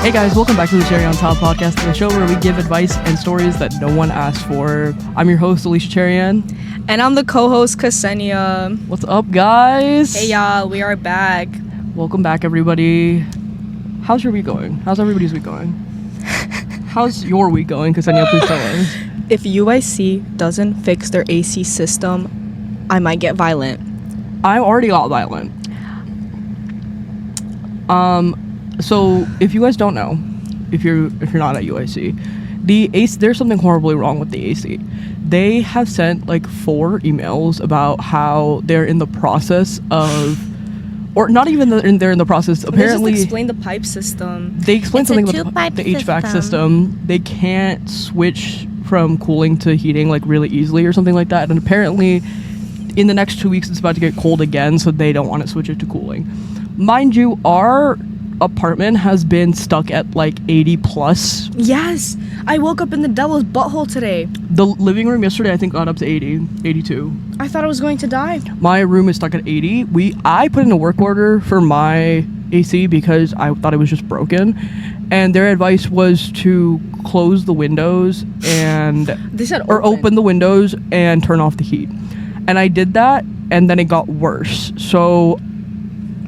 Hey guys, welcome back to the Cherry on Top podcast, the show where we give advice and stories that no one asked for. I'm your host, Alicia Cherian. And I'm the co-host, Ksenia. What's up, guys? Hey y'all, we are back. Welcome back, everybody. How's your week going? How's everybody's week going? How's your week going, Ksenia? Please tell us. If UIC doesn't fix their AC system, I might get violent. I already got violent. So if you guys don't know, if you're not at UIC, the AC, there's something horribly wrong with the AC. They have sent like 4 emails about how they're in the process of, or not even they're in the process. Apparently, they just explain the pipe system. They explained something about the HVAC system. They can't switch from cooling to heating like really easily or something like that. And apparently, in the next 2 weeks, it's about to get cold again, so they don't want to switch it to cooling. Mind you, our apartment has been stuck at like 80 plus. Yes, I woke up in the devil's butthole today. The living room yesterday I think got up to 80, 82. I thought I was going to die. My room is stuck at 80. I put in a work order for my AC because I thought it was just broken, and their advice was to close the windows and they said open the windows and turn off the heat. And I did that, and then it got worse. So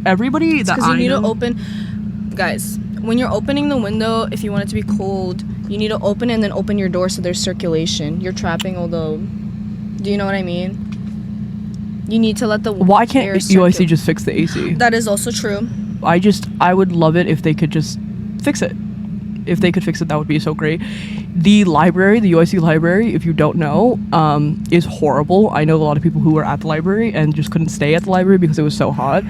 everybody that I need know, to open. Guys, when you're opening the window, if you want it to be cold, you need to open it and then open your door so there's circulation. You're trapping all the... Do you know what I mean? You need to let the why can't UIC just fix the AC? That is also true. I would love it if they could just fix it. If they could fix it, that would be so great. The library, the UIC library, if you don't know, is horrible. I know a lot of people who were at the library and just couldn't stay at the library because it was so hot.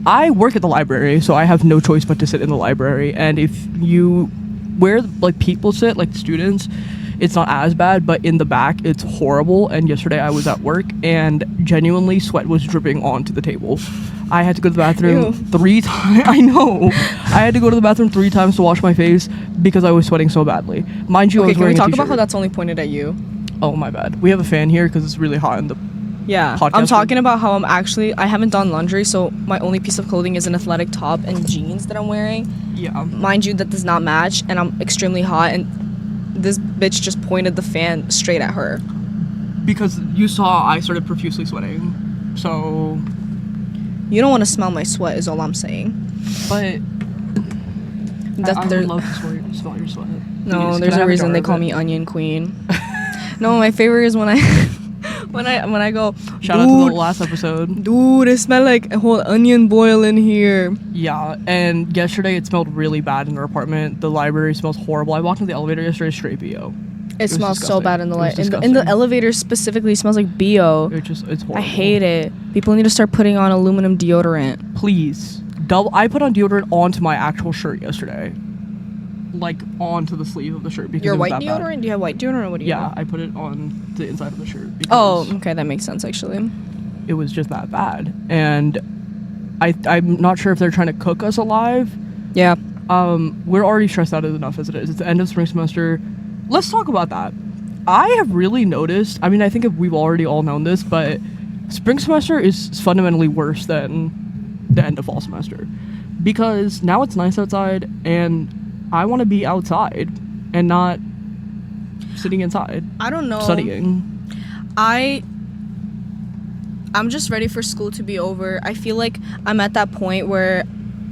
I work at the library, so I have no choice but to sit in the library. And if you, where like people sit, like students, it's not as bad, but in the back, it's horrible. And yesterday I was at work and genuinely sweat was dripping onto the table. I had to go to the bathroom 3 times. I know. I had to go to the bathroom 3 times to wash my face because I was sweating so badly. Mind you, I was wearing a t-shirt. Can we talk about how that's only pointed at you? Oh, my bad. We have a fan here because it's really hot in the podcast. I'm talking about how I haven't done laundry, so my only piece of clothing is an athletic top and jeans that I'm wearing. Yeah. Mind you, that does not match, and I'm extremely hot, and this bitch just pointed the fan straight at her. Because you saw I started profusely sweating, so... You don't want to smell my sweat is all I'm saying. But I would love to smell your sweat. No, Please, there's a reason they call me Onion Queen. No, my favorite is when I when I go, shout out to the last episode. Dude, it smelled like a whole onion boil in here. Yeah, and yesterday it smelled really bad in our apartment. The library smells horrible. I walked into the elevator yesterday, straight BO. It smells disgusting. So bad in the in the elevator specifically. It smells like BO. It's horrible. I hate it. People need to start putting on aluminum deodorant. Please. I put on deodorant onto my actual shirt yesterday. Like onto the sleeve of the shirt because your it was white that deodorant? Bad. Do you have white deodorant or what do you have? have? I put it on the inside of the shirt. Oh, okay, that makes sense actually. It was just that bad, and I'm not sure if they're trying to cook us alive. Yeah. We're already stressed out enough as it is. It's the end of spring semester. Let's talk about that. I have really noticed, I mean, I think we've already all known this, but spring semester is fundamentally worse than the end of fall semester. Because now it's nice outside, and I want to be outside and not sitting inside. I don't know. Studying. I'm just ready for school to be over. I feel like I'm at that point where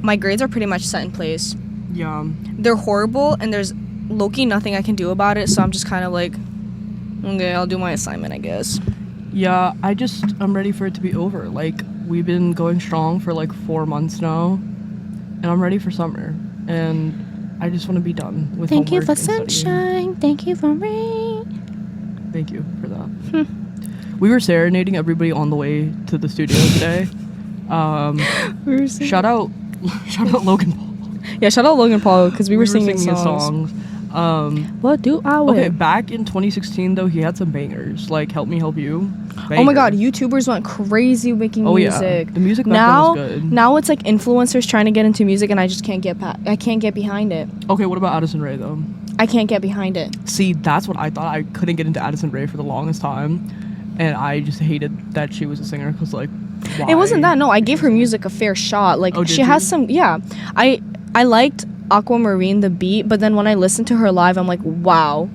my grades are pretty much set in place. Yeah. They're horrible, and there's low-key nothing I can do about it, so I'm just kind of like, okay, I'll do my assignment, I guess. Yeah, I'm ready for it to be over. Like, we've been going strong for like 4 months now, and I'm ready for summer, and I just want to be done with Thank you for sunshine. Studying. Thank you for rain. Thank you for that. We were serenading everybody on the way to the studio today. Shout out Logan Paul. Yeah, shout out Logan Paul because we were singing his songs. What do I wear? Okay, back in 2016 though, he had some bangers like "Help Me Help You." Banger. Oh my God, YouTubers went crazy making music. Yeah. The music back then was good. Now it's like influencers trying to get into music, and I just can't get behind it. Okay, what about Addison Rae though? I can't get behind it. See, that's what I thought. I couldn't get into Addison Rae for the longest time, and I just hated that she was a singer because like, why? It wasn't that. No, I gave her music a fair shot. Like she has some. Yeah, I liked Aquamarine the beat, but then when I listen to her live, I'm like, wow.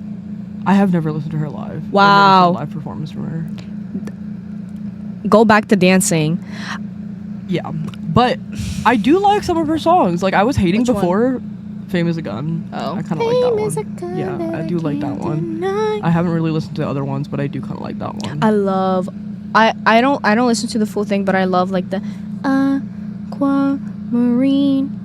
I have never listened to her live. Wow. I've never seen a live performance from her. Go back to dancing. Yeah, but I do like some of her songs. Like I was hating Which one? before Fame is a Gun. Oh. I kind of like that one. Yeah, I do like that one. I haven't really listened to the other ones, but I do kind of like that one. I love. I don't listen to the full thing, but I love like the Aquamarine.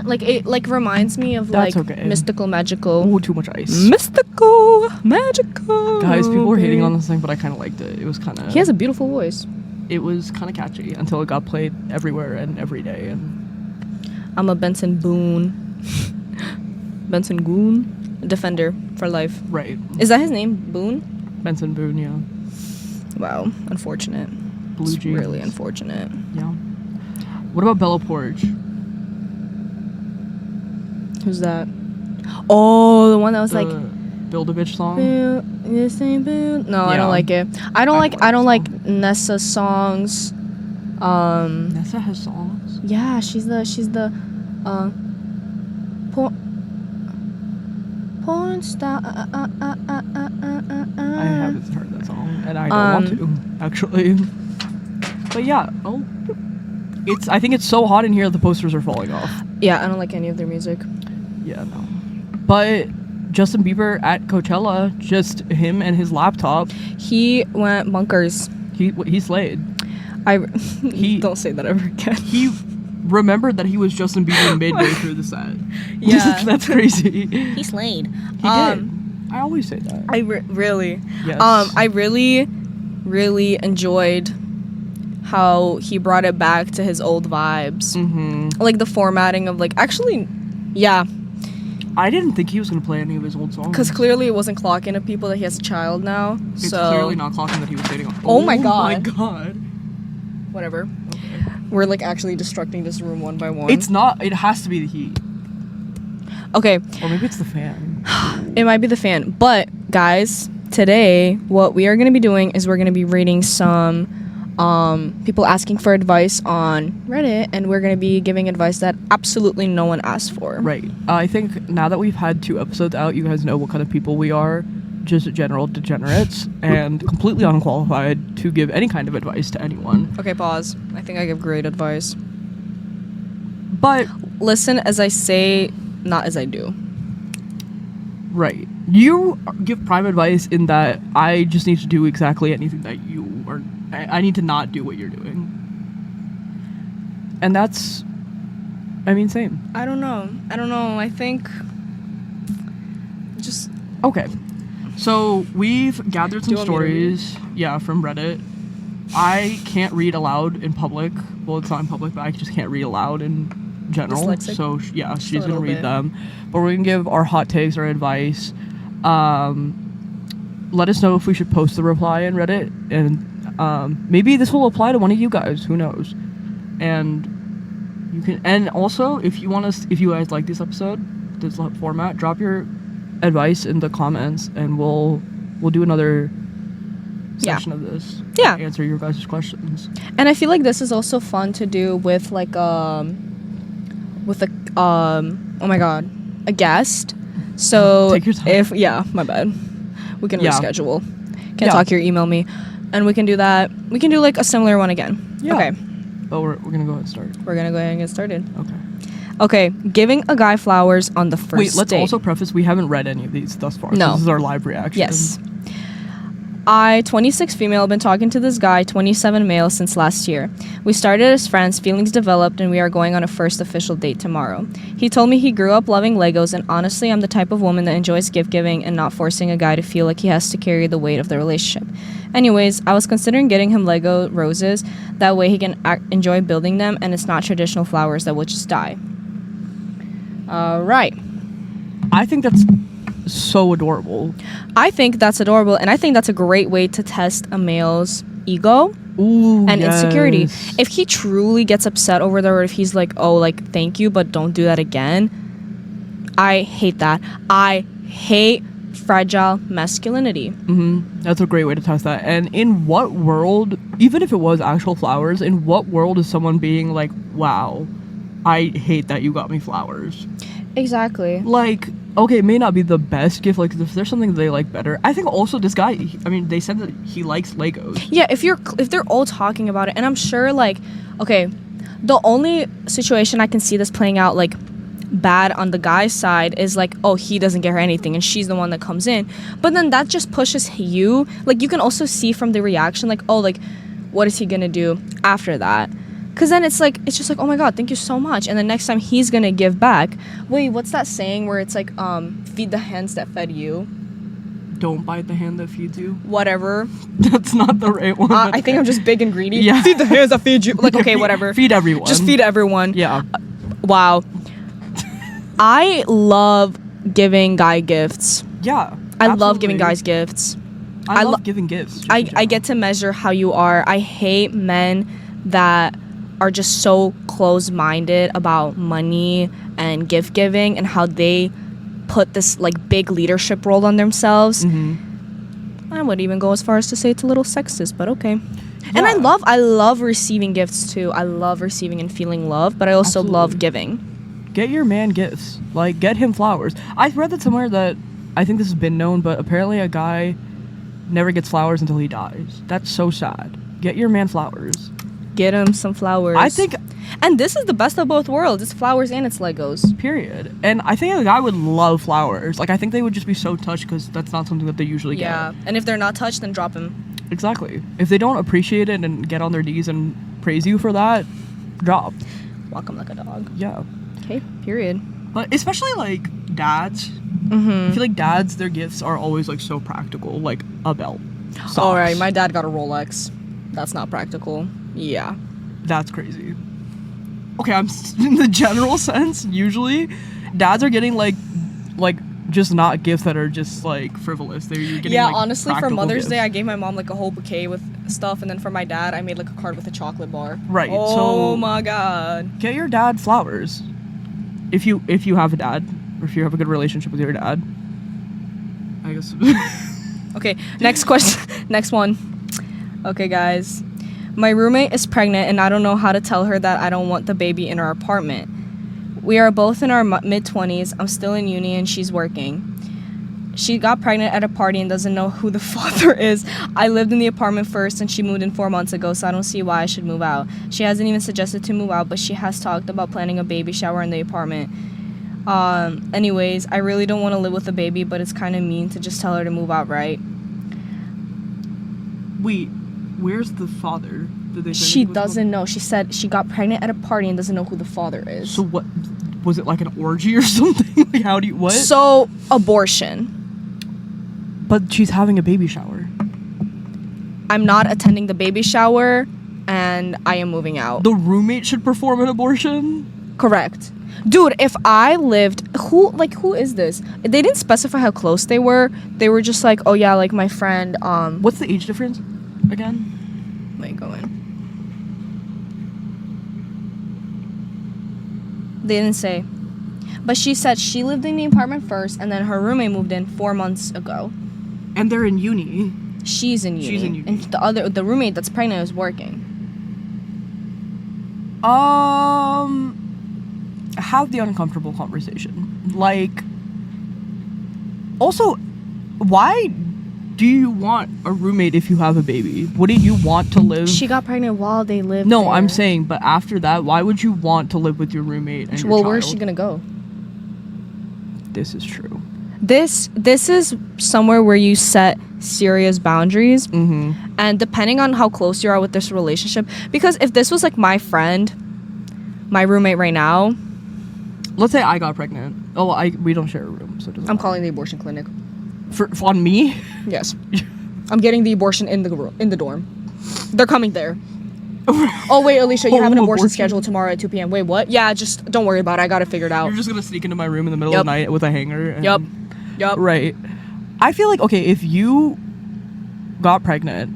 Like it like reminds me of That's like okay. mystical, magical. Ooh, too much ice. Mystical, magical. Guys, people were hating on this thing, but I kind of liked it. It was kind of. He has a beautiful voice. It was kind of catchy until it got played everywhere and every day. And I'm a Benson Boone. Benson Goon, defender for life. right, Is that his name? Boone? Benson Boone. Yeah. Wow, unfortunate. Blue It's Jeans. really unfortunate. Yeah. What about Bella Porch? Who's that? Oh, the one that was The like. Build a Bitch song. Boo, this ain't boo. No, I Yeah. don't like it. I don't like that Nessa's songs. Nessa has songs. Yeah, she's the porn star. I haven't heard that song, and I don't want to actually. But yeah, I think it's so hot in here the posters are falling off. Yeah, I don't like any of their music. Yeah, no. But Justin Bieber at Coachella, just him and his laptop. He went bunkers. He slayed. Don't say that ever again. He remembered that he was Justin Bieber midway through the set. Yeah. That's crazy. He slayed. He did. I always say that. Really. Yes. I really, really enjoyed how he brought it back to his old vibes. Mm-hmm. Like the formatting of like actually, yeah, I didn't think he was gonna play any of his old songs. because clearly it wasn't clocking to people that he has a child now. It's so clearly not clocking that he was dating. Oh my God. My God. whatever. Okay. We're like actually destructing this room one by one. It's not. It has to be the heat, okay. or maybe it's the fan. It might be the fan, but guys, today what we are going to be doing is we're going to be reading some people asking for advice on Reddit, and we're going to be giving advice that absolutely no one asked for. Right. I think now that we've had 2 episodes out, you guys know what kind of people we are. Just general degenerates and completely unqualified to give any kind of advice to anyone. Okay, pause. I think I give great advice. But Listen as I say, not as I do. right, you give prime advice in that I just need to do exactly anything that you are. I need to not do what you're doing, and that's. I mean, same. I don't know. I think just Okay. So we've gathered Do you some want me to read? stories, from Reddit. I can't read aloud in public. Well, it's not in public, but I just can't read aloud in general. Dyslexic? So she's little gonna read bit. them. But we're gonna give our hot takes or advice. Let us know if we should post the reply in Reddit, and maybe this will apply to one of you guys. Who knows? And you can. And also, if you guys like this episode, this format, drop your advice in the comments, and we'll do another session of this. Yeah. To answer your guys' questions. And I feel like this is also fun to do with like oh my god, a guest. So Take your time. my bad. We can Yeah. reschedule. Can't Yeah. talk here, email me. And we can do that. We can do like a similar one again. Yeah. Okay. But we're gonna go ahead and start. We're gonna go ahead and get started. Okay. Okay, giving a guy flowers on the first Wait, let's date. also preface we haven't read any of these thus far. No. So this is our live reaction. Yes. I, 26 female, been talking to this guy, 27 male, since last year. We started as friends, feelings developed, and we are going on a first official date tomorrow. He told me he grew up loving Legos, and honestly, I'm the type of woman that enjoys gift giving and not forcing a guy to feel like he has to carry the weight of the relationship. Anyways, I was considering getting him Lego roses. That way he can enjoy building them, and it's not traditional flowers that will just die. Right. I think that's so adorable. I think that's adorable, and I think that's a great way to test a male's ego Ooh, and insecurity. yes. If he truly gets upset over that, or if he's like, oh, like, thank you, but don't do that again, I hate that. I hate fragile masculinity. That's a great way to test that. And in what world, even if it was actual flowers, in what world is someone being like, wow, I hate that you got me flowers. Exactly. Like, okay, it may not be the best gift. Like, if there's something they like better. I think also this guy, I mean, they said that he likes Legos. Yeah, if they're all talking about it, and I'm sure, like, okay, the only situation I can see this playing out, like, bad on the guy's side is, like, oh, he doesn't get her anything, and she's the one that comes in. But then that just pushes you. Like, you can also see from the reaction, like, oh, like, what is he gonna do after that? Because then it's just like, oh my god, thank you so much. And then next time he's gonna give back. Wait, what's that saying where it's like, feed the hands that fed you? Don't bite the hand that feeds you. Whatever. That's not the right one. I think I'm just big and greedy. Yeah. Feed the hands that feed you. Like, okay, whatever. Feed everyone. Just feed everyone. Yeah. Wow. I love giving guy gifts. Yeah. I love giving guys gifts. I love giving gifts. I get to measure how you are. I hate men that are just so close-minded about money and gift giving and how they put this like big leadership role on themselves. I would even go as far as to say it's a little sexist, but okay. Yeah. And I love receiving gifts too. I love receiving and feeling love, but I also love giving. Get your man gifts. Like, get him flowers. I read that somewhere that, I think this has been known, but apparently a guy never gets flowers until he dies. That's so sad. Get your man flowers. Get him some flowers. I think... And this is the best of both worlds. It's flowers and it's Legos. Period. And I think a guy would love flowers. Like, I think they would just be so touched because that's not something that they usually get. Yeah. And if they're not touched, then drop him. Exactly. If they don't appreciate it and get on their knees and praise you for that, drop. Walk him like a dog. Yeah. Okay, period. But especially, like, dads. I feel like dads, their gifts are always, like, so practical. Like, a belt. Socks. All right, my dad got a Rolex. That's not practical. Yeah. That's crazy. Okay, in the general sense, usually, dads are getting, like, just not gifts that are just, like, frivolous. They're getting, yeah, like, honestly, for Mother's gifts. Day, I gave my mom, like, a whole bouquet with stuff, and then for my dad, I made, like, a card with a chocolate bar. Right, oh so... my god. Get your dad flowers. If you have a dad, or if you have a good relationship with your dad. I guess. Okay, next question. Next one. Okay, guys. My roommate is pregnant, and I don't know how to tell her that I don't want the baby in our apartment. We are both in our mid-20s. I'm still in uni, and she's working. She got pregnant at a party and doesn't know who the father is. I lived in the apartment first, and she moved in 4 months ago, so I don't see why I should move out. She hasn't even suggested to move out, but she has talked about planning a baby shower in the apartment. Anyways, I really don't want to live with a baby, but it's kind of mean to just tell her to move out, right? Wait, where's the father? Did they say She doesn't know. She said she got pregnant at a party and doesn't know who the father is. So what? Was it like an orgy or something? Like, how do you... What? So, abortion. But she's having a baby shower. I'm not attending the baby shower, and I am moving out. The roommate should perform an abortion? Correct. Dude, if I lived... Who is this? They didn't specify how close they were. They were just like, oh yeah, like my friend, What's the age difference again? Wait, go in. They didn't say. But she said she lived in the apartment first, and then her roommate moved in 4 months ago. And they're in uni. She's in uni. She's in uni. And the roommate that's pregnant is working. Have the uncomfortable conversation. Like, also, why do you want a roommate if you have a baby? Wouldn't you want to live... She got pregnant while they lived No, there. I'm saying, but after that, why would you want to live with your roommate and your Well, child? where's she gonna go? This is true. This is somewhere where you set serious boundaries. Mm-hmm. And depending on how close you are with this relationship, because if this was like my friend, my roommate right now... Let's say I got pregnant. Oh, we don't share a room, so it doesn't I'm matter. calling the abortion clinic. For on me? Yes. I'm getting the abortion in the dorm. They're coming there. Oh, wait, Alicia, you have an abortion scheduled tomorrow at 2 p.m. Wait, what? Yeah, just don't worry about it. I got it figured out. You're just going to sneak into my room in the middle of the night with a hanger? And, Yup. Right. I feel like, okay, if you got pregnant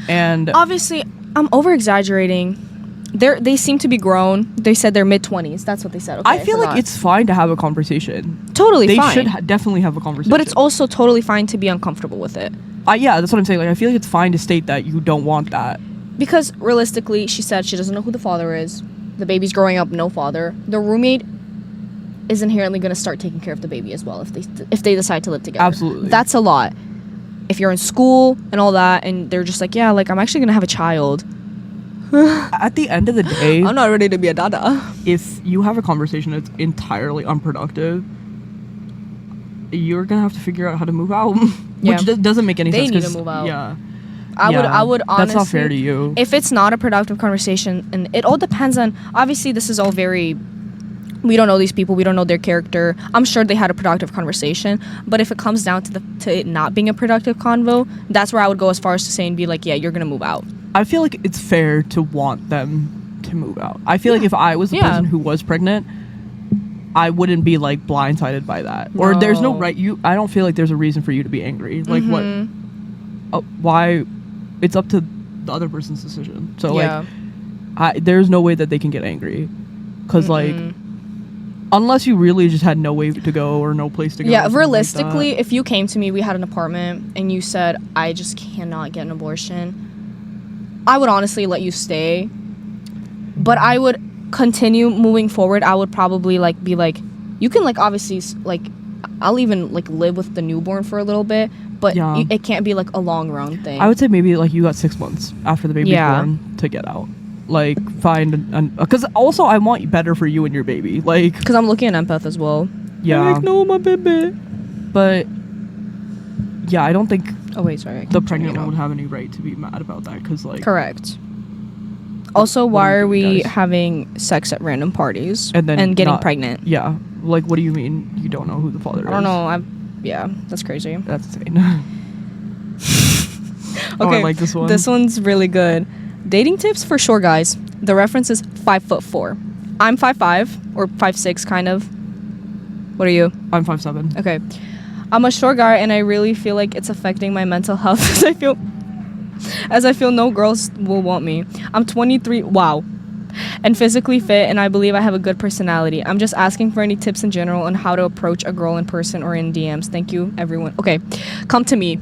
and... Obviously, I'm over-exaggerating. They seem to be grown. They said they're mid-20s. That's what they said. Okay, I feel like it's fine to have a conversation. Totally they fine. They should definitely have a conversation. But it's also totally fine to be uncomfortable with it. Yeah, that's what I'm saying. Like, I feel like it's fine to state that you don't want that. because realistically, she said she doesn't know who the father is. The baby's growing up, no father. The roommate is inherently going to start taking care of the baby as well if they decide to live together. Absolutely. That's a lot. If you're in school and all that, and they're just like, yeah, like, I'm actually going to have a child. At the end of the day, I'm not ready to be a dada. if you have a conversation that's entirely unproductive, you're gonna have to figure out how to move out. Yeah. Which doesn't make any They sense. need to 'cause- move out. Yeah. I would honestly... That's not fair to you. If it's not a productive conversation, and it all depends on... Obviously, this is all very... We don't know these people. We don't know their character. I'm sure they had a productive conversation. But if it comes down to it not being a productive convo, that's where I would go as far as to say and be like, yeah, you're going to move out. I feel like it's fair to want them to move out. I feel like if I was the Yeah. person who was pregnant, I wouldn't be like blindsided by that. Or there's no No. right. I don't feel like there's a reason for you to be angry. Like Mhm. what? Why? It's up to the other person's decision. So Yeah. like, there's no way that they can get angry, because like, unless you really just had no way to go or no place to go. or Yeah, something like realistically, that. if you came to me, we had an apartment, and you said, I just cannot get an abortion, I would honestly let you stay. But I would continue moving forward. I would probably like be like, you can like obviously like, I'll even like live with the newborn for a little bit, but Yeah. it can't be like a long run thing. I would say maybe like you got 6 months after the baby's Yeah. born to get out. Like find because also I want better for you and your baby. Like because I'm looking at empath as well. yeah, I'm like, no, my baby. but yeah, I don't think Oh wait, sorry. I the keep pregnant turning it one on. would have any right to be mad about that, because like Correct. Also, what why are are we doing, we guys? having sex at random parties And then getting not- pregnant? yeah, like what do you mean you don't know who the father is? I don't know. Yeah, that's crazy. That's insane. Oh, I like this one. This one's really good. Dating tips for short guys. The reference is 5'4". I'm 5'5" or 5'6", kind of. What are you? I'm 5'7". Okay. I'm a short guy, and I really feel like it's affecting my mental health as I feel no girls will want me. I'm 23. Wow. And physically fit, and I believe I have a good personality. I'm just asking for any tips in general on how to approach a girl in person or in DMs. Thank you, everyone. Okay, come to me.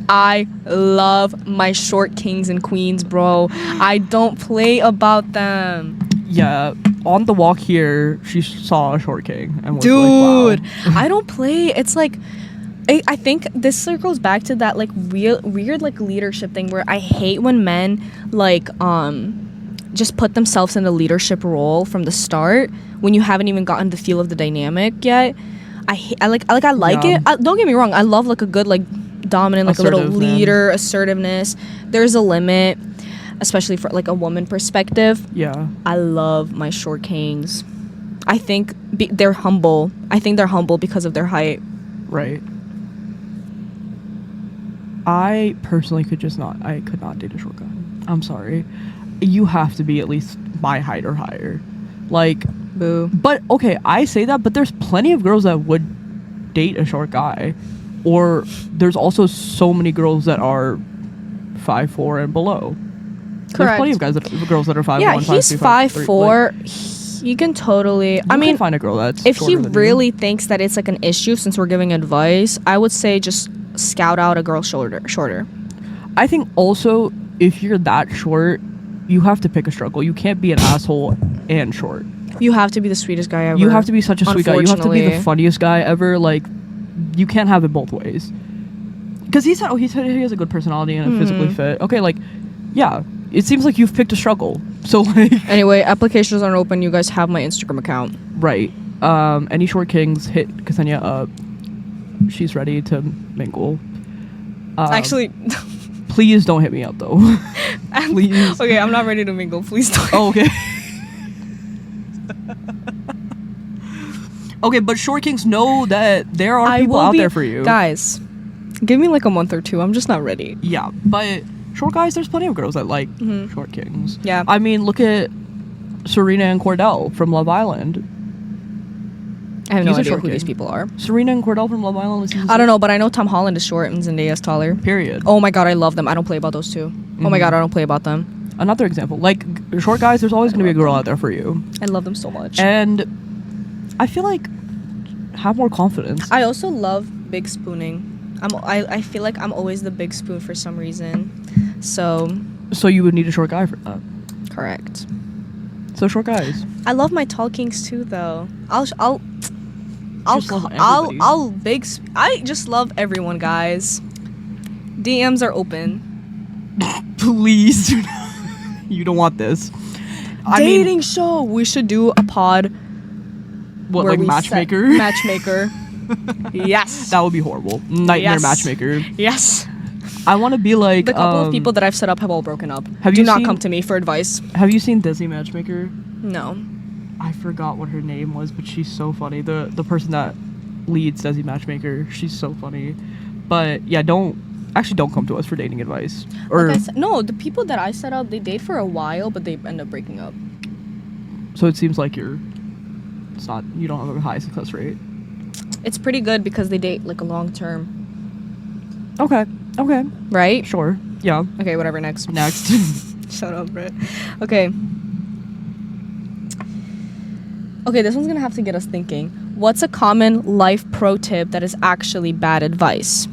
I love my short kings and queens, bro. I don't play about them. Yeah, on the walk here, she saw a short king and was Dude, like, wow. I don't play. It's like, I think this circles back to that like weird like leadership thing where I hate when men like just put themselves in a leadership role from the start when you haven't even gotten the feel of the dynamic yet. I like Yeah. it. Don't get me wrong. I love like a good like dominant like a little Assertive man. leader, assertiveness. There's a limit, especially for like a woman perspective. Yeah. I love my short kings. I think they're humble. I think they're humble because of their height. Right. I personally could not date a short guy. I'm sorry. You have to be at least my height or higher. Like, Boo. but okay, I say that, but there's plenty of girls that would date a short guy. Or there's also so many girls that are 5'4" and below. There's Correct. plenty of girls that are 5'1", Yeah, 5'2", he's 5'3". 5'4". He can totally. I You mean, can find a girl that's if he shorter than you. really thinks that it's like an issue, since we're giving advice, I would say just scout out a girl shorter. I think also if you're that short, you have to pick a struggle. You can't be an asshole and short. You have to be the sweetest guy ever. You have to be such a sweet guy. You have to be the Unfortunately. funniest guy ever. Like, you can't have it both ways. Because he said he has a good personality and a physically fit. Okay, like, yeah, it seems like you've picked a struggle. So like, Anyway, applications aren't open. You guys have my Instagram account. right. Any short kings, hit Ksenia up. She's ready to mingle. Actually, Please don't hit me up though. Please. okay, I'm not ready to mingle. Please don't. Oh, okay. Okay, but short kings know that there are people out there for you. Guys, give me like a month or two. I'm just not ready. Yeah, but short guys, there's plenty of girls that like short kings. Yeah. I mean, look at Serena and Cordell from Love Island. I have no He's a idea short who these king. people are. Serena and Cordell from Love Island. I don't know, but I know Tom Holland is short and Zendaya's taller. Period. Oh my god, I love them. I don't play about those two. Oh my god, I don't play about them. Another example, like short guys, there's always going to be a girl out there for you. I love them so much. And I feel like have more confidence. I also love big spooning. I feel like I'm always the big spoon for some reason. So you would need a short guy for that. correct. So short guys. I love my tall kings too, though. I just love everyone, guys. DMs are open. Please do not. You don't want this. Dating show. We should do a pod. What, where like we matchmaker? Matchmaker. Yes. That would be horrible. Nightmare Yes. matchmaker. Yes. I want to be like The couple of people that I've set up have all broken up. Have Do you not seen- come to me for advice. Have you seen Disney Matchmaker? No. I forgot what her name was, but she's so funny. The person that leads Desi Matchmaker, she's so funny. But yeah, don't come to us for dating advice. Or Like I said, no, the people that I set up, they date for a while, but they end up breaking up. so it seems like you don't have a high success rate. It's pretty good because they date like a long term, Okay, right? sure, yeah. Okay, whatever. Next. Next. Shut up, Brett. Okay. Okay, this one's gonna have to get us thinking. What's a common life pro tip that is actually bad advice?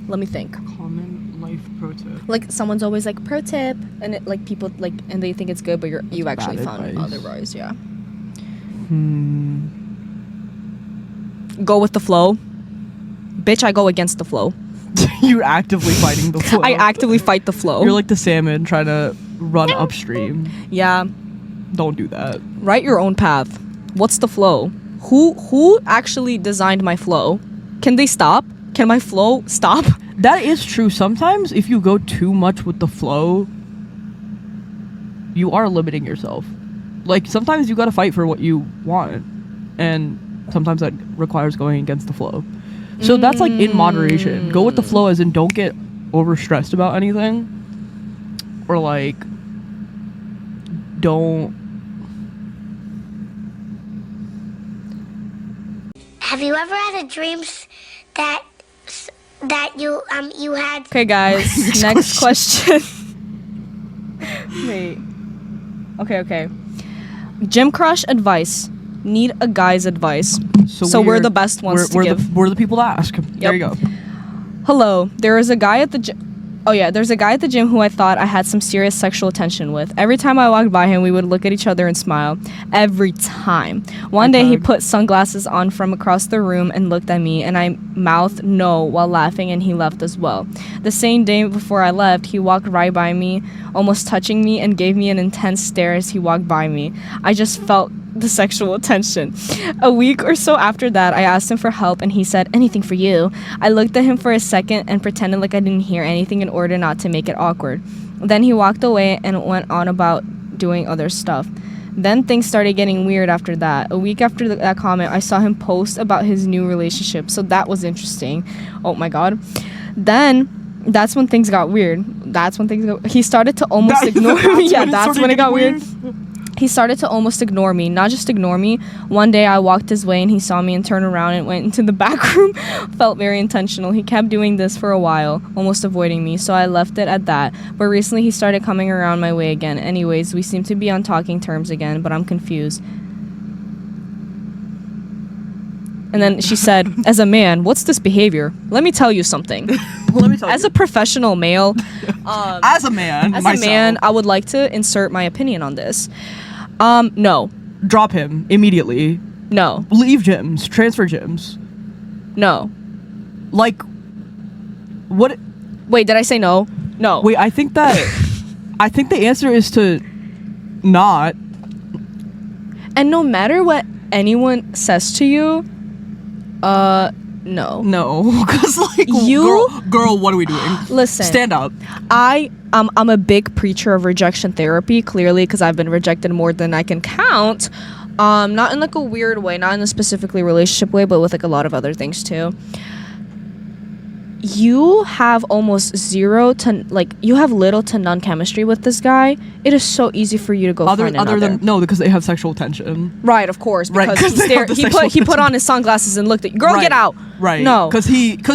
Let me think. Common life pro tip. Like someone's always like pro tip, and it, like people like, and they think it's good, but you actually Bad found advice. otherwise. Yeah. Go with the flow. Bitch, I go against the flow. You're actively fighting the flow. I actively fight the flow. You're like the salmon trying to run upstream. Yeah. Don't do that. Write your own path. What's the flow? Who actually designed my flow? Can they stop? Can my flow stop? That is true. Sometimes if you go too much with the flow, you are limiting yourself. Like sometimes you gotta fight for what you want, and sometimes that requires going against the flow. So that's like in moderation. Go with the flow, as in don't get overstressed about anything, or like don't. Have you ever had a dream that you had? Okay, guys. Next question. Wait. Okay. Gym crush advice. Need a guy's advice. So we're the best ones to give. We're the people to ask. There you go. Hello. There's a guy at the gym who I thought I had some serious sexual tension with. Every time I walked by him, we would look at each other and smile. Every time. One day he put sunglasses on from across the room and looked at me, and I mouthed no while laughing, and he left as well. The same day before I left, he walked right by me, almost touching me, and gave me an intense stare as he walked by me. I just felt the sexual tension. A week or so after that, I asked him for help, and he said, "Anything for you." I looked at him for a second and pretended like I didn't hear anything in order not to make it awkward. Then he walked away and went on about doing other stuff. Then things started getting weird after that. A week after that comment, I saw him post about his new relationship, so that was interesting. Oh my god. Then that's when things got weird. He started to almost ignore me. Yeah, that's when it got weird. He started to almost ignore me, not just ignore me. One day I walked his way and he saw me and turned around and went into the back room. Felt very intentional. He kept doing this for a while, almost avoiding me, so I left it at that. But recently he started coming around my way again. Anyways, we seem to be on talking terms again, but I'm confused. And then she said, as a man, what's this behavior? Let me tell you something. As a professional male, as a man, I would like to insert my opinion on this. No. Drop him immediately. No. Leave gyms. Transfer gyms. No. Like, what? Wait, did I say no? No. Wait, I think the answer is to not. And no matter what anyone says to you, no. No, because like You- girl, what are we doing? Listen. Stand up. I'm a big preacher of rejection therapy, clearly, because I've been rejected more than I can count. Not in like a weird way, not in a specifically relationship way, but with like a lot of other things too. You have almost little to none chemistry with this guy. It is so easy for you to go find another. Because they have sexual tension. Right, of course, Right, because 'cause they have the sexual he put tension. on his sunglasses and looked at you. Girl, Right, get out. Right. No. Because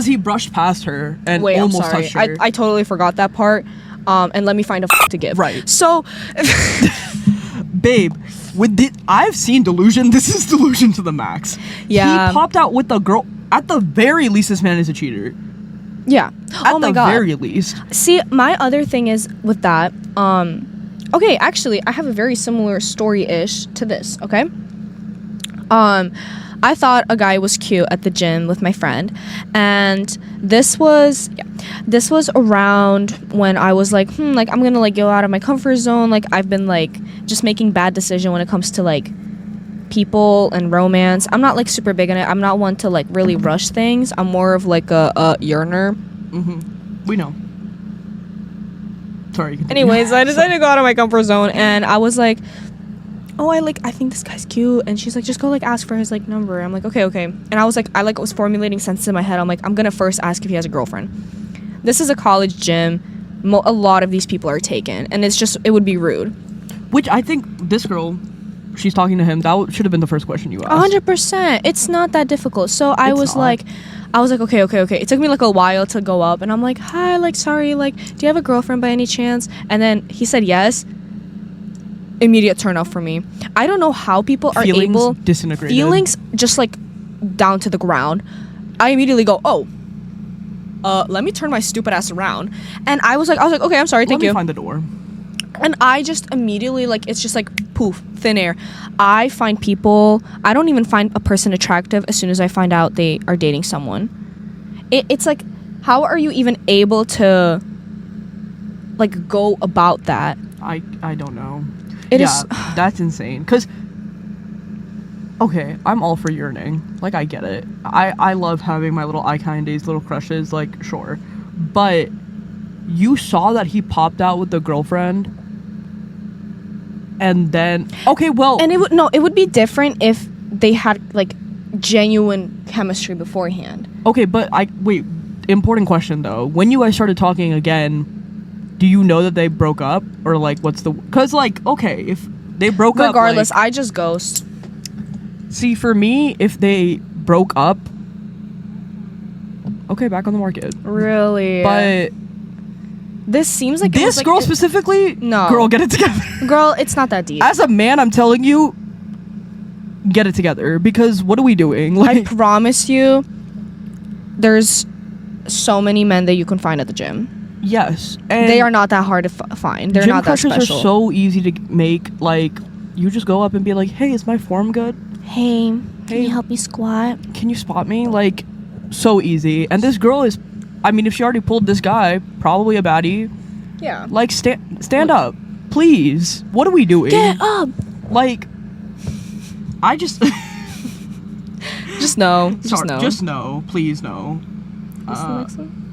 he brushed past her and Wait, I'm almost sorry. touched her. I totally forgot that part. And let me find a to give. Right. So, Babe, I've seen delusion. This is delusion to the max. Yeah. He popped out with the girl. At the very least, this man is a cheater. Yeah. At Oh my the god. very least. See, my other thing is with that. Okay, actually, I have a very similar story-ish to this. Okay. I thought a guy was cute at the gym with my friend, and this was around when I was like, like I'm gonna like go out of my comfort zone. Like I've been like just making bad decision when it comes to like people and romance. I'm not like super big in it. I'm not one to like really rush things. I'm more of like a yearner. We know. Sorry. Continue. Anyways, I decided to go out of my comfort zone, and I was like, oh, I think this guy's cute. And she's like, just go like ask for his like number. I'm like, okay. And I was like, was formulating sentences in my head. I'm like, I'm gonna first ask if he has a girlfriend. This is a college gym. A lot of these people are taken, and it would be rude. Which I think this girl, she's talking to him. That should have been the first question you asked. 100%. It's not that difficult. So I was like, okay. It took me like a while to go up, and I'm like, hi, like, sorry, like, do you have a girlfriend by any chance? And then he said yes. Immediate turn off for me. I don't know how people are able. Disintegrated. Feelings just like down to the ground. I immediately go, let me turn my stupid ass around. And I was like, okay, I'm sorry, thank you. Let me find the door. And I just immediately, like, it's just like poof, thin air. I don't even find a person attractive as soon as I find out they are dating someone. It's like, how are you even able to like go about that? I don't know. It is. That's insane. Because, okay, I'm all for yearning. Like, I get it. I love having my little eye candies, little crushes, like, sure. But you saw that he popped out with the girlfriend, and then, okay, well. And it would be different if they had, like, genuine chemistry beforehand. Okay, but wait, important question, though. When you guys started talking again, do you know that they broke up, or like because like, okay, if they broke up, regardless, I just ghost. See, for me, if they broke up, okay, back on the market. Really? But this seems like this girl specifically, no, girl, get it together. Girl, it's not that deep. As a man, I'm telling you, get it together, because what are we doing? Like, I promise you, there's so many men that you can find at the gym. Yes, and they are not that hard to find. They're gym not that crushes special. are so easy to make. Like, you just go up and be like, "Hey, is my form good? Hey, can you help me squat? Can you spot me?" Like, so easy. And this girl is, I mean, if she already pulled this guy, probably a baddie. Yeah. Like, stand up, please. What are we doing? Get up. Like, I just just no. Just no. Just no. Please no. What's the next one?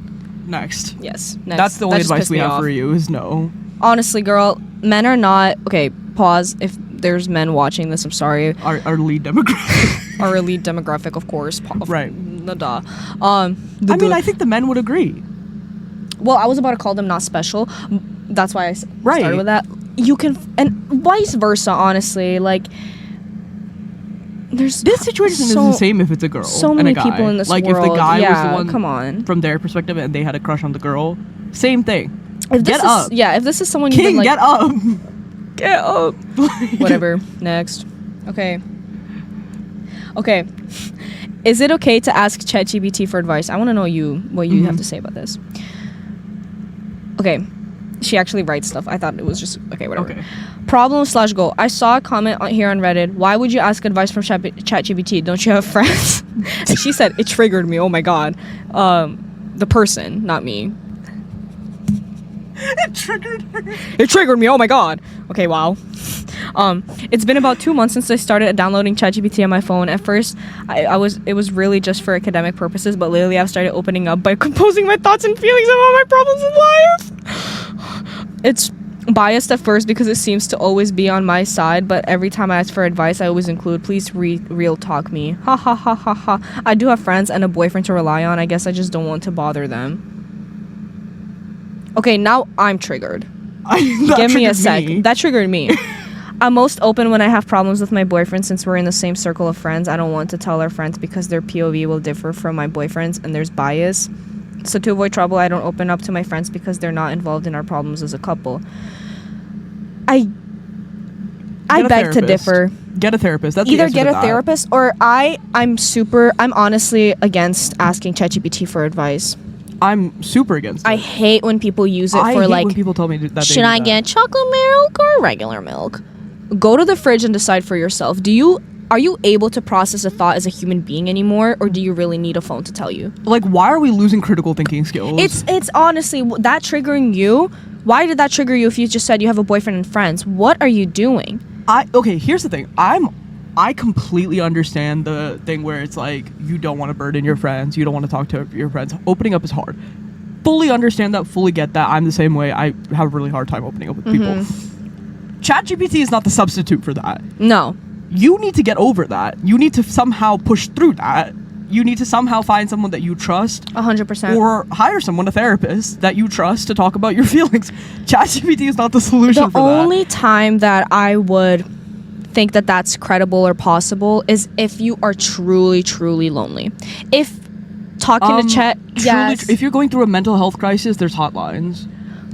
Next. Yes. Next. That's the only just advice pissed we me have off. for you is no. Honestly, girl, men are not okay. Pause. If there's men watching this, I'm sorry. Our lead demographic. Our elite demographic, of course. Right. Duh. I mean, I think the men would agree. Well, I was about to call them not special. That's why I Right. started with that. You can, and vice versa, honestly. Like, there's This situation is the same if it's a girl so and many a guy. people in this like world. if the guy was the one come on. from their perspective and they had a crush on the girl, same thing. If Get up. Yeah, if this is someone you King, can, like, get up. get up. Whatever. Next. Okay. Is it okay to ask ChatGPT for advice? I want to know what you have to say about this. Okay. She actually writes stuff. I thought it was just okay, whatever. Okay. Problem/goal. I saw a comment here on Reddit. Why would you ask advice from ChatGPT? Don't you have friends? And she said it triggered me. Oh my god. The person, not me. It triggered her. It triggered me. Oh my god. Okay, wow. It's been about 2 months since I started downloading ChatGPT on my phone. At first, it was really just for academic purposes, but lately I've started opening up by composing my thoughts and feelings about my problems in life. It's biased at first because it seems to always be on my side, but every time I ask for advice, I always include, please real talk me. Ha ha ha ha ha. I do have friends and a boyfriend to rely on. I guess I just don't want to bother them. Okay, now I'm triggered. Give me a sec. That triggered me. I'm most open when I have problems with my boyfriend since we're in the same circle of friends. I don't want to tell our friends because their POV will differ from my boyfriend's and there's bias. So to avoid trouble, I don't open up to my friends because they're not involved in our problems as a couple. I beg to differ. Get a therapist. That's either get a therapist or I'm honestly against asking ChatGPT for advice. I'm super against it. I hate when people use it I for hate like, when people tell me that they should do I that. get chocolate milk or regular milk? Go to the fridge and decide for yourself. Are you able to process a thought as a human being anymore, or do you really need a phone to tell you? Like, why are we losing critical thinking skills? It's honestly that triggering you. Why did that trigger you if you just said you have a boyfriend and friends? What are you doing? Okay, here's the thing. I completely understand the thing where it's like you don't want to burden your friends, you don't want to talk to your friends. Opening up is hard. Fully understand that, fully get that. I'm the same way. I have a really hard time opening up with people. ChatGPT is not the substitute for that. No. You need to get over that. You need to somehow push through that. You need to somehow find someone that you trust 100%. or hire someone, a therapist that you trust to talk about your feelings. ChatGPT is not the solution for The only time that I would think that that's credible or possible is if you are truly, truly lonely. If talking to chat, yes, if you're going through a mental health crisis, there's hotlines.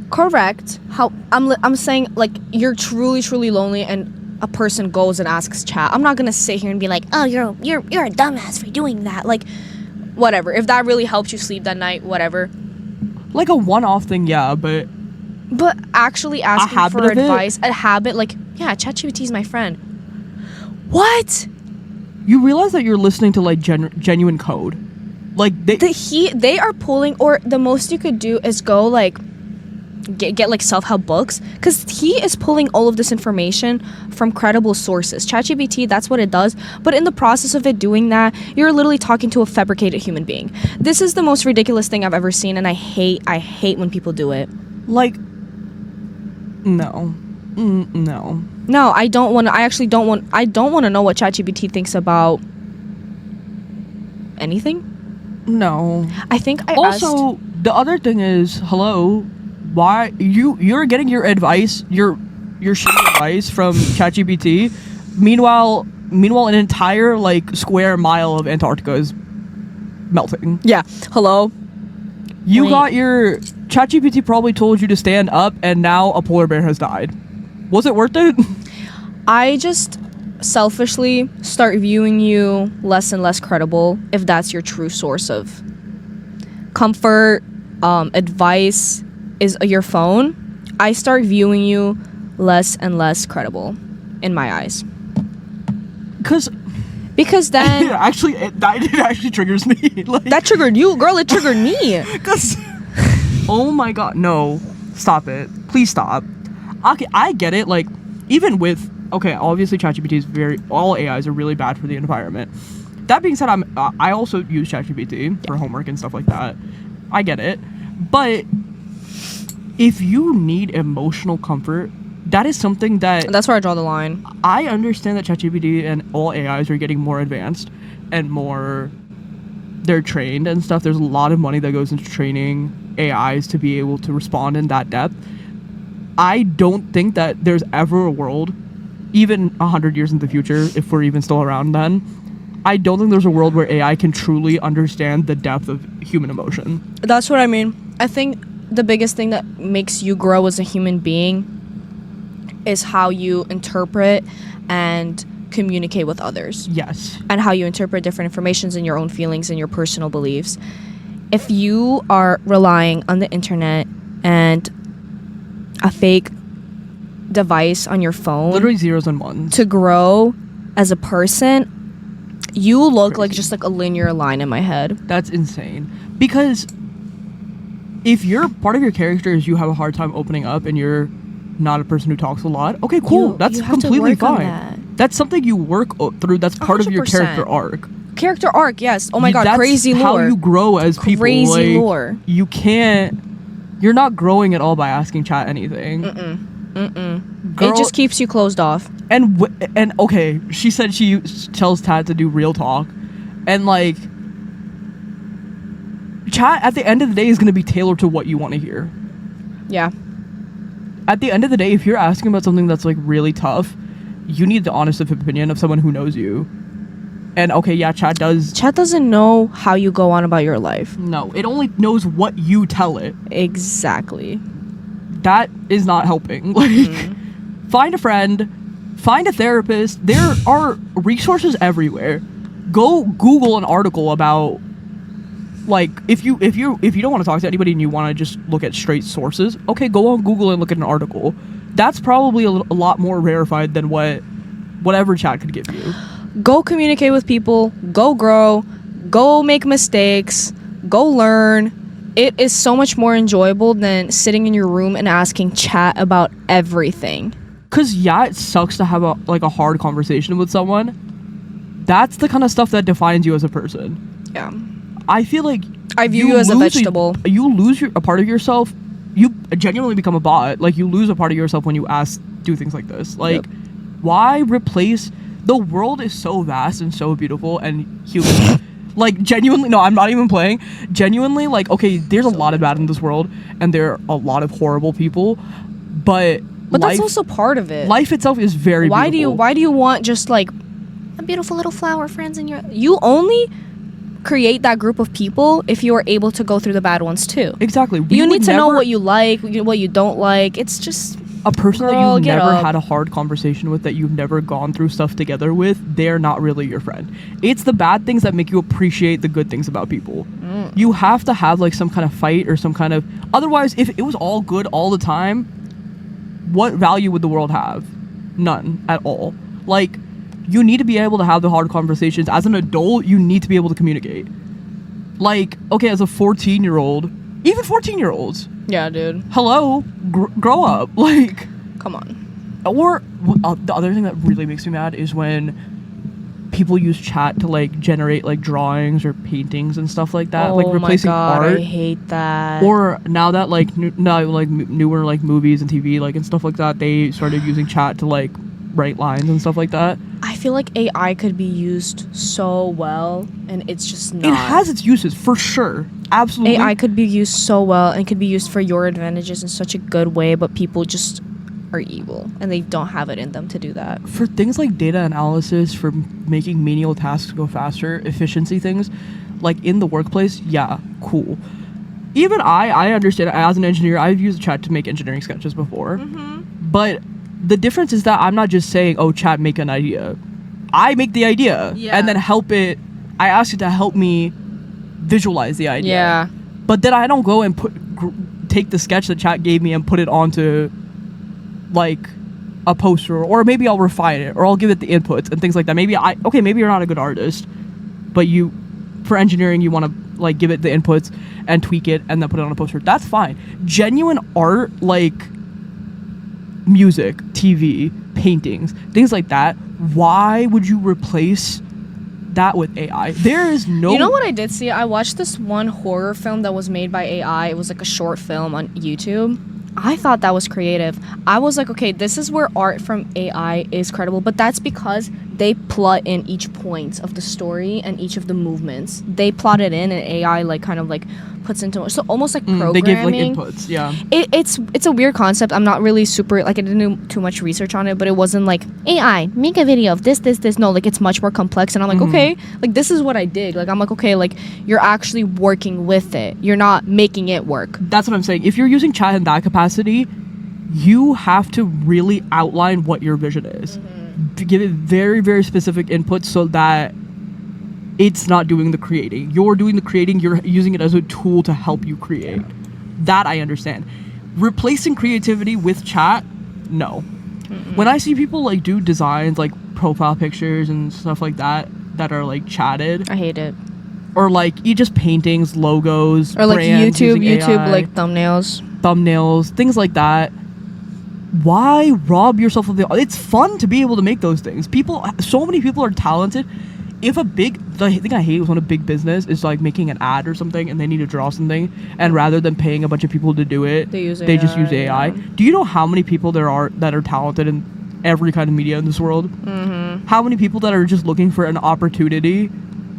correct. How I'm saying, like, you're truly, truly lonely and a person goes and asks chat. I'm not gonna sit here and be like, oh, you're a dumbass for doing that. Like, whatever. If that really helps you sleep that night, whatever. Like a one-off thing, yeah, but actually asking habit for of it? advice, a habit, like, yeah, ChatGPT is my friend. What? you realize that you're listening to like genuine code. Like They are pulling, or the most you could do is go like get like self-help books, because he is pulling all of this information from credible sources. ChatGPT, that's what it does, but in the process of it doing that, you're literally talking to a fabricated human being. This is the most ridiculous thing I've ever seen, and I hate when people do it. like no. No, I don't want to. I actually don't want. I don't want to know what ChatGPT thinks about anything. No. I think I Also, the other thing is, hello, why you're getting your advice, your shitty advice from ChatGPT. Meanwhile, an entire like square mile of Antarctica is melting. Yeah. Hello. You Wait. got your ChatGPT probably told you to stand up, and now a polar bear has died. Was it worth it? I just selfishly start viewing you less and less credible if that's your true source of comfort, advice is your phone. I start viewing you less and less credible in my eyes. Because then it actually triggers me. Like, that triggered you, girl. It triggered me. Because, oh my god, no. Stop it. Please stop. Okay, I get it. Like, even with, okay, obviously ChatGPT is all AIs are really bad for the environment. That being said, I also use ChatGPT for homework and stuff like that. I get it. But if you need emotional comfort, that is something That's where I draw the line. I understand that ChatGPT and all AIs are getting more advanced and they're trained and stuff. There's a lot of money that goes into training AIs to be able to respond in that depth. I don't think that there's ever a world, even 100 years in the future, if we're even still around then, I don't think there's a world where AI can truly understand the depth of human emotion. That's what I mean. I think the biggest thing that makes you grow as a human being is how you interpret and communicate with others. Yes. And how you interpret different informations and your own feelings and your personal beliefs. If you are relying on the internet and a fake device on your phone, Literally zeros and ones. to grow as a person, you look like Crazy. just like a linear line in my head. That's insane. Because if your part of your character is you have a hard time opening up and you're not a person who talks a lot, okay, cool. That's you have to completely work on fine. that. That's something you work through. That's part of your 100%. character arc. Character arc, yes. Oh my god, That's crazy how lore. you grow as people. Crazy Like, lore. You can't. You're not growing at all by asking chat anything. Girl, It just keeps you closed off. and okay, she said she tells Tad to do real talk, and like chat at the end of the day is gonna be tailored to what you want to hear. Yeah. At the end of the day, if you're asking about something that's like really tough, you need the honest opinion of someone who knows you. And okay, yeah, chat Doesn't know how you go on about your life. no, it only knows what you tell it. Exactly. That is not helping. Like, find a friend, find a therapist. There are resources everywhere. Go Google an article about Like, if you don't want to talk to anybody and you want to just look at straight sources, okay, go on Google and look at an article. That's probably a lot more rarefied than whatever chat could give you. Go communicate with people. Go grow. Go make mistakes. Go learn. It is so much more enjoyable than sitting in your room and asking chat about everything. Cause yeah, it sucks to have a hard conversation with someone. That's the kind of stuff that defines you as a person. Yeah. I feel like I view you as a vegetable. You lose a part of yourself. You genuinely become a bot. Like, you lose a part of yourself when you do things like this. Like, why replace? The world is so vast and so beautiful, and humans. Like, genuinely, no, I'm not even playing. Genuinely, like, okay, there's a lot of bad in this world, and there are a lot of horrible people, but that's also part of it. Life itself is very beautiful. Why do you want just like a beautiful little flower friends in your? You only create that group of people if you are able to go through the bad ones too. Exactly. You need to know what you like, what you don't like. It's just a person that you've never had a hard conversation with, that you've never gone through stuff together with. They're not really your friend. It's the bad things that make you appreciate the good things about people. You have to have like some kind of fight or some kind of, otherwise if it was all good all the time, what value would the world have? None at all. Like, you need to be able to have the hard conversations. As an adult, you need to be able to communicate. Like, okay, as a 14-year-old, even 14-year-olds. Yeah, dude. Hello, grow up. Like, come on. Or the other thing that really makes me mad is when people use chat to like generate like drawings or paintings and stuff like that, like replacing art. I hate that. Or now that like newer like movies and TV like and stuff like that, they started using chat to like write lines and stuff like that. I feel like AI could be used so well, and it's just not. It has its uses for sure. Absolutely. AI could be used so well and could be used for your advantages in such a good way, but people just are evil and they don't have it in them to do that. For things like data analysis, for making menial tasks go faster, efficiency things, like in the workplace, yeah, cool. Even I understand, as an engineer, I've used chat to make engineering sketches before. But the difference is that I'm not just saying, oh, chat, make an idea. I make the idea and then I ask it to help me visualize the idea. Yeah. But then I don't go and take the sketch that chat gave me and put it onto like a poster, or maybe I'll refine it, or I'll give it the inputs and things like that. Maybe you're not a good artist, but for engineering, you want to like give it the inputs and tweak it and then put it on a poster. That's fine. Genuine art, like music, TV, paintings, things like that, why would you replace that with AI? There is no... You know what I did see? I watched this one horror film that was made by AI. It was like a short film on YouTube. I thought that was creative. I was like, okay, this is where art from AI is credible, but that's because they plot in each point of the story and each of the movements. They plot it in, and AI like kind of like puts into it. So almost like programming. They give like inputs, yeah. It's a weird concept. I'm not really super, like, I didn't do too much research on it, but it wasn't like, AI, make a video of this. No, like, it's much more complex, and I'm like, okay, like, this is what I dig. Like, I'm like, okay, like, you're actually working with it. You're not making it work. That's what I'm saying. If you're using chat in that capacity, you have to really outline what your vision is. Give it very, very specific input so that it's not doing the creating. You're doing the creating. You're using it as a tool to help you create. That I understand. Replacing creativity with chat, no. When I see people like do designs, like profile pictures and stuff like that are like chatted, I hate it. Or like just paintings, logos, or like brands YouTube AI, like thumbnails, things like that. Why rob yourself of it's fun to be able to make those things. So many people are talented. If the thing I hate when a big business is like making an ad or something and they need to draw something, and rather than paying a bunch of people to do it, they just use AI. Yeah. Do you know how many people there are that are talented in every kind of media in this world? How many people that are just looking for an opportunity,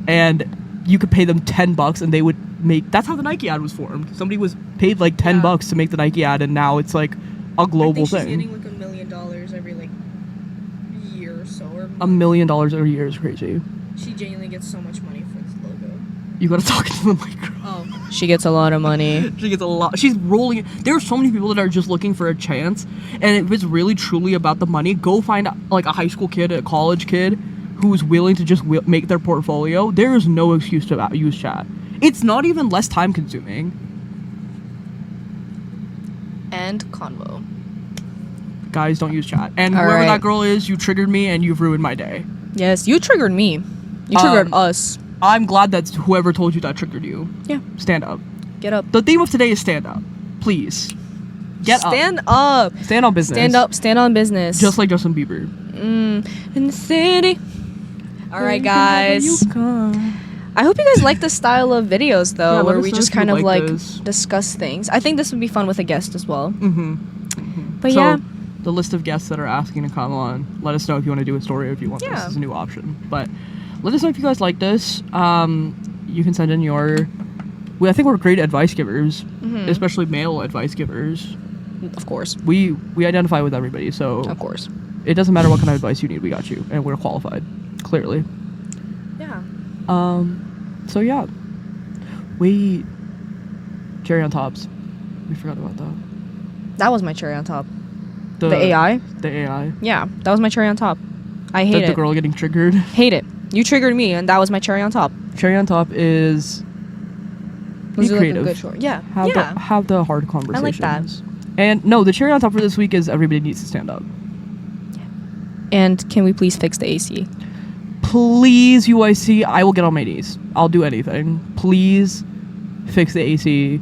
and you could pay them $10 and they would make... That's how the Nike ad was formed. Somebody was paid like $10 to make the Nike ad, and now it's like a global thing. She's getting like $1 million every like year or so. Or $1 million every year is crazy. She genuinely gets so much money for this logo. You gotta talk to the micro. Oh, she gets a lot of money. She gets a lot. She's rolling it. There are so many people that are just looking for a chance, and if it's really truly about the money, go find like a high school kid, a college kid who's willing to just make their portfolio. There is no excuse to use chat. It's not even less time consuming. And convo. Guys, don't use chat. And All whoever right. that girl is, you triggered me and you've ruined my day. Yes, you triggered me. You triggered us. I'm glad that whoever told you that triggered you. Yeah. Stand up. Get up. The theme of today is stand up. Please. Get up. Stand up. Stand on business. Stand up. Stand on business. Just like Justin Bieber. In the city. All right, guys. You come. I hope you guys like this style of videos, though, Yeah, let where us we know just if you kind of like like this. discuss things. I think this would be fun with a guest as well. But So, yeah, the list of guests that are asking to come on, let us know if you want to do a story or if you want this Yeah. as a new option. But let us know if you guys like this. You can send in your... I think we're great advice givers, especially male advice givers. of course, We identify with everybody, so of course. it doesn't matter what kind of advice you need, we got you. And we're qualified, clearly. Yeah. So yeah. Wait. Cherry on tops. We forgot about that. That was my cherry on top. The AI? The AI. Yeah, that was my cherry on top. I hate The it. girl getting triggered. Hate it. You triggered me, and that was my cherry on top. Cherry on top is Was be it creative. like a good short? Yeah. have yeah. the hard conversations. that. And no, the cherry on top for this week is everybody needs to stand up. And can we please fix the AC? Please, UIC, I will get on my knees. I'll do anything. Please fix the AC.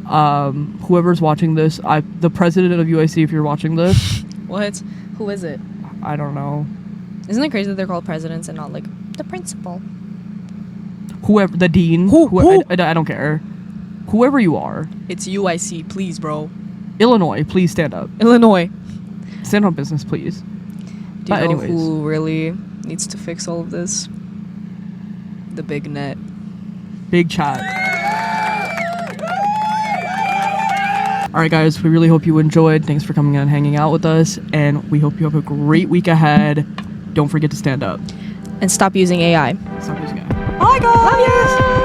Whoever's watching this, the president of UIC, if you're watching this, What? Who is it? I don't know. Isn't it crazy that they're called presidents and not like the principal? Whoever, the dean, Who? I don't care. Whoever you are, It's UIC, please, bro. Illinois, please stand up. Illinois. Stand on business, please. Do you But know anyways. who really needs to fix all of this? The big net. Big chat. All right, guys, we really hope you enjoyed. Thanks for coming and hanging out with us, and we hope you have a great week ahead. Don't forget to stand up. And stop using AI. Stop using it. Bye, guys. Love ya.